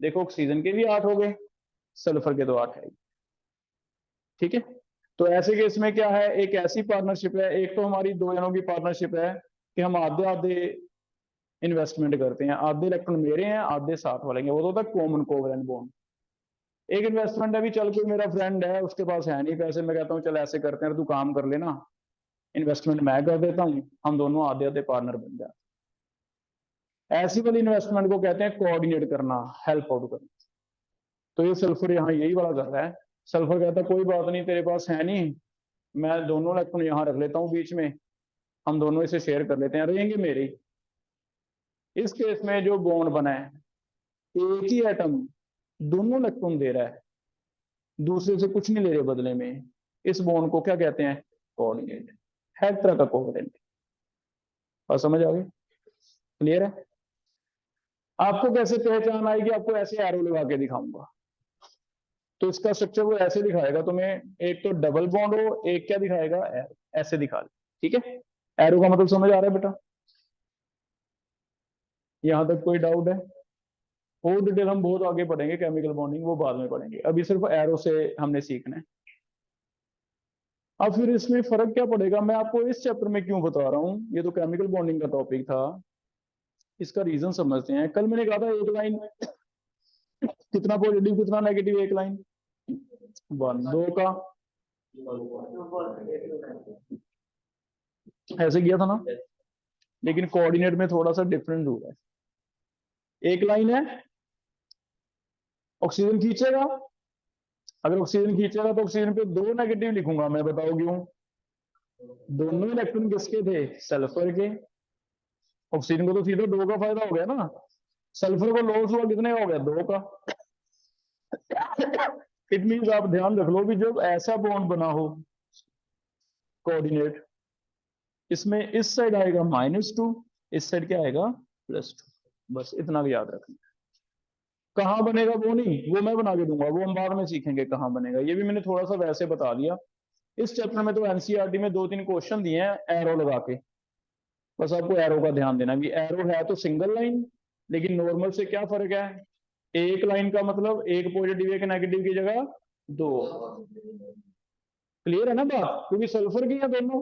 देखो ऑक्सीजन के भी 8 हो गए, सल्फर के तो 8 है। ठीक है, तो ऐसे केस में क्या है? एक ऐसी पार्टनरशिप है, एक तो हमारी 2 जनों की पार्टनरशिप है कि हम आधे आधे इन्वेस्टमेंट करते हैं, आधे इलेक्ट्रॉन मेरे हैं, आधे साथ वाले के, वो तो होता है कॉमन कोवेलेंट बॉन्ड। एक इन्वेस्टमेंट है भी, चल कोई मेरा फ्रेंड है, उसके पास है नहीं पैसे, मैं कहता हूँ चल ऐसे करते हैं, तू काम कर लेना, इन्वेस्टमेंट मैं कर देता हूँ, हम दोनों आधे आधे पार्टनर बन जाए। ऐसी वाली इन्वेस्टमेंट को कहते हैं कोऑर्डिनेट करना, हेल्प आउट करना। तो ये सल्फर यहाँ यही वाला कर रहा है। सल्फर कहता है कोई बात नहीं, तेरे पास है नहीं, मैं दोनों इलेक्ट्रॉन यहाँ रख लेता हूँ बीच में, हम दोनों इसे शेयर कर लेते हैं, रहेंगे मेरे ही। इस केस में जो बॉन्ड बना है, एक ही एटम दोनों इलेक्ट्रॉन दे रहा है, दूसरे से कुछ नहीं ले रहे बदले में, इस बॉन्ड को क्या कहते हैं? कोऑर्डिनेट। है एक तरह का कोऑर्डिनेट। और समझ आ गई? क्लियर है? आपको कैसे पहचान आएगी? आपको ऐसे एरो लगा के दिखाऊंगा, तो इसका स्ट्रक्चर वो ऐसे दिखाएगा तुम्हें, एक तो डबल बॉन्ड हो, एक क्या दिखाएगा? एरो, ऐसे दिखा दे। ठीक है, एरो का मतलब समझ आ रहा है बेटा? यहां तक कोई डाउट है? और डिटेल हम बहुत आगे पढ़ेंगे, केमिकल बॉन्डिंग वो बाद में पढ़ेंगे, अभी सिर्फ एरो से हमने सीखना है। अब फिर इसमें फर्क क्या पड़ेगा, मैं आपको इस चैप्टर में क्यों बता रहा हूं, ये तो केमिकल बॉन्डिंग का टॉपिक था, इसका रीजन समझते हैं। कल मैंने कहा था एक लाइन कितना पॉजिटिव कितना नेगेटिव, एक लाइन 1 2 का ऐसे किया था ना, लेकिन कोऑर्डिनेट में थोड़ा सा डिफरेंस हुआ है। एक लाइन है, ऑक्सीजन खींचेगा, अगर ऑक्सीजन खींचेगा तो ऑक्सीजन पे 2 नेगेटिव लिखूंगा मैं, बताओ क्यों? दोनों इलेक्ट्रॉन किसके थे? सल्फर के। ऑक्सीजन को तो सीधा 2 का फायदा हो गया ना, सल्फर को लॉस हुआ कितने का हो गया? 2 का। इट मीन आप ध्यान रख लो भी, जब ऐसा बॉन्ड बना हो कोऑर्डिनेट, इसमें इस साइड आएगा -2, इस साइड क्या आएगा? +2। बस इतना भी याद रखना। कहाँ बनेगा वो नहीं, वो मैं बना के दूंगा, वो हम बाद में सीखेंगे कहाँ बनेगा, ये भी मैंने थोड़ा सा वैसे बता दिया। इस चैप्टर में तो एनसीईआरटी में 2-3 क्वेश्चन दिए हैं एरो लगा के, बस आपको एरो का ध्यान देना भी, एरो है तो सिंगल लाइन, लेकिन नॉर्मल से क्या फर्क है? एक लाइन का मतलब एक पॉजिटिव एक नेगेटिव की जगह 2। क्लियर है ना बात? क्योंकि सल्फर की है दोनों,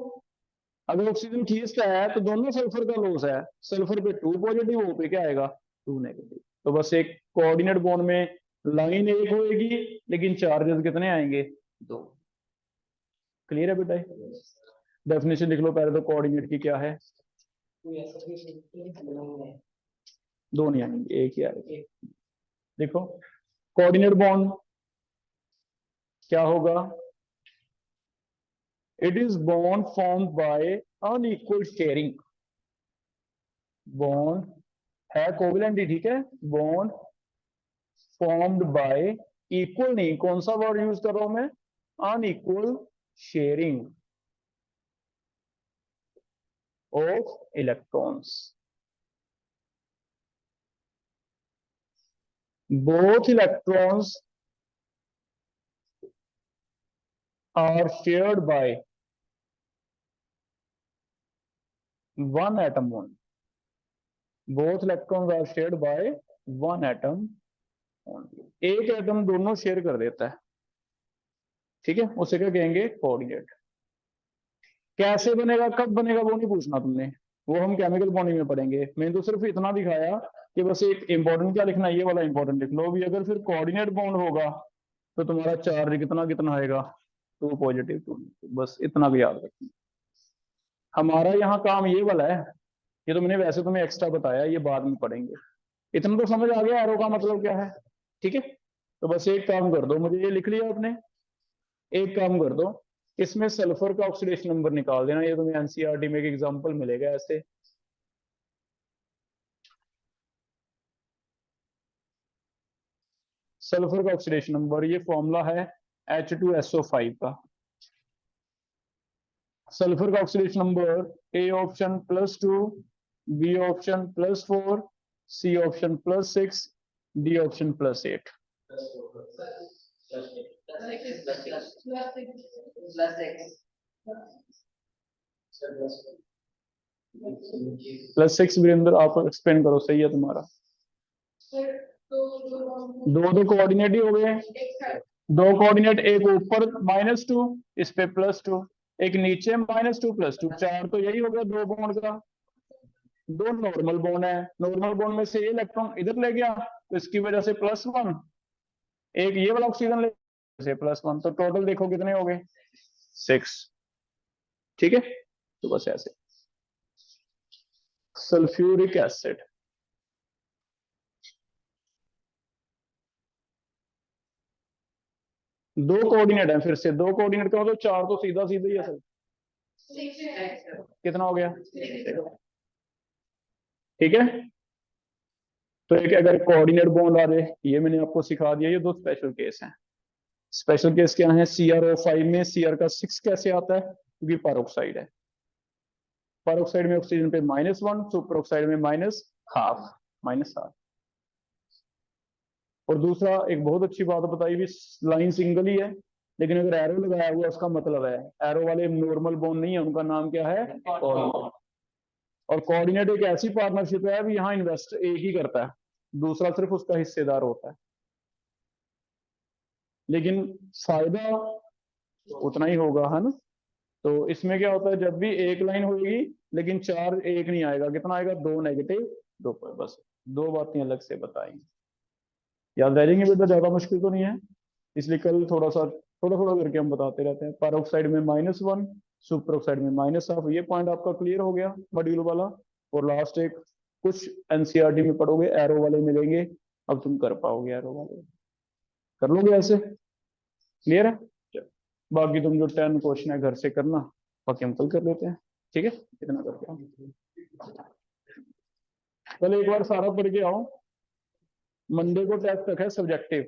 अगर ऑक्सीजन खींचता है तो दोनों सल्फर का लॉस है, सल्फर पे 2 पॉजिटिव, वो पे क्या आएगा? 2 नेगेटिव। तो बस एक कोऑर्डिनेट बॉन्ड में लाइन एक होएगी लेकिन चार्जेस कितने आएंगे? 2। क्लियर है बेटा? डेफिनेशन लिख लो पहले तो, कोऑर्डिनेट की क्या है? दो नहीं आएंगे, एक ही आएगा। देखो कोऑर्डिनेट बॉन्ड क्या होगा? It is bond formed by unequal sharing. Bond है कोवेलेंट ही, ठीक है। बॉन्ड फॉर्म्ड बाय, इक्वल नहीं, कौन सा वर्ड यूज कर रहा हूं मैं? Unequal sharing of electrons. Both electrons are shared by one atom only. Both electrons are shared by one atom only. एक एटम दोनों शेयर कर देता है, ठीक है, उसे क्या कहेंगे? कोऑर्डिनेट। कैसे बनेगा, कब बनेगा, वो नहीं पूछना तुमने, वो हम केमिकल बॉन्डिंग में पढ़ेंगे। मैंने तो सिर्फ इतना दिखाया कि बस एक इंपॉर्टेंट क्या लिखना है, ये वाला इंपॉर्टेंट लिख लो। अभी अगर फिर कोऑर्डिनेट बॉन्ड होगा तो तुम्हारा चार्ज कितना कितना आएगा? 2 पॉजिटिव 2 नेगेटिव, बस इतना भी याद रखना। हमारा यहाँ काम ये वाला है, ये तो मैंने वैसे तुम्हें एक्स्ट्रा बताया, ये बाद में पढ़ेंगे। इतना तो समझ आ गया एरो का मतलब क्या है, ठीक है। तो बस एक काम कर दो, मुझे ये लिख लिया आपने, एक काम कर दो, इसमें सल्फर का ऑक्सीडेशन नंबर निकाल देना, ये तुम्हें एनसीईआरटी में एक एग्जांपल मिलेगा ऐसे। सल्फर का ऑक्सीडेशन नंबर, ये फॉर्मूला है H2SO5 का। सल्फर का oxidation number A option +2, B option +4, C option +6, D option +8। +6 Virendra, आप एक्सप्लेन करो, सही है तुम्हारा। दो कोऑर्डिनेट ही हो गए, दो कोऑर्डिनेट, एक ऊपर -2, इस पे +2, एक नीचे -2 +2, 4 तो यही हो गया दो बॉन्ड का। दो नॉर्मल बॉन्ड है, नॉर्मल बॉन्ड में से ये इलेक्ट्रॉन इधर ले गया तो इसकी वजह से +1, एक ये वाला ऑक्सीजन ले से +1, तो टोटल देखो कितने हो गए? 6, ठीक है। तो बस ऐसे सल्फ्यूरिक एसिड, दो कोऑर्डिनेट है, फिर से दो कोऑर्डिनेट का मतलब 4 तो सीधा सीधा ही है सर। कितना हो गया? ठीक है। तो एक अगर कोऑर्डिनेट बॉन्ड आ जाए, ये मैंने आपको सिखा दिया, ये दो स्पेशल केस हैं। स्पेशल केस क्या है? CrO5 में Cr का 6 कैसे आता है? क्योंकि पैरोक्साइड है, पैरोक्साइड में ऑक्सीजन पे -1, सुपर ऑक्साइड में -12। और दूसरा एक बहुत अच्छी बात बताई भी, लाइन सिंगल ही है लेकिन अगर एरो लगाया हुआ उसका मतलब है, एरो वाले नॉर्मल बॉन्ड नहीं है, उनका नाम क्या है? कोऑर्डिनेट। और कोऑर्डिनेट एक ऐसी पार्टनरशिप है भी, यहाँ इन्वेस्ट एक ही करता है, दूसरा सिर्फ उसका हिस्सेदार होता है, लेकिन फायदा उतना ही होगा, है ना। तो इसमें क्या होता है, जब भी एक लाइन होगी लेकिन चार्ज एक नहीं आएगा, कितना आएगा? 2 नेगेटिव 2। बस दो बातें अलग से बताएंगे, याद रह जाएंगे बेटा, ज्यादा मुश्किल तो नहीं है। इसलिए कल थोड़ा सा थोड़ा थोड़ा करके हम बताते रहते हैं। पैरोक्साइड में -1, सुपर ऑक्साइड में -12, ये पॉइंट आपका क्लियर हो गया मॉड्यूल वाला। और लास्ट एक कुछ एनसीईआरटी में पढ़ोगे, एरो वाले मिलेंगे, अब तुम कर पाओगे एरो वाले, कर लोगे ऐसे, क्लियर है? बाकी तुम जो 10 क्वेश्चन है घर से करना, बाकी हम कल कर लेते हैं, ठीक है। इतना करके आओ, कल एक बार सारा पढ़ के आओ। मंडे को टेस्ट रखा है सब्जेक्टिव।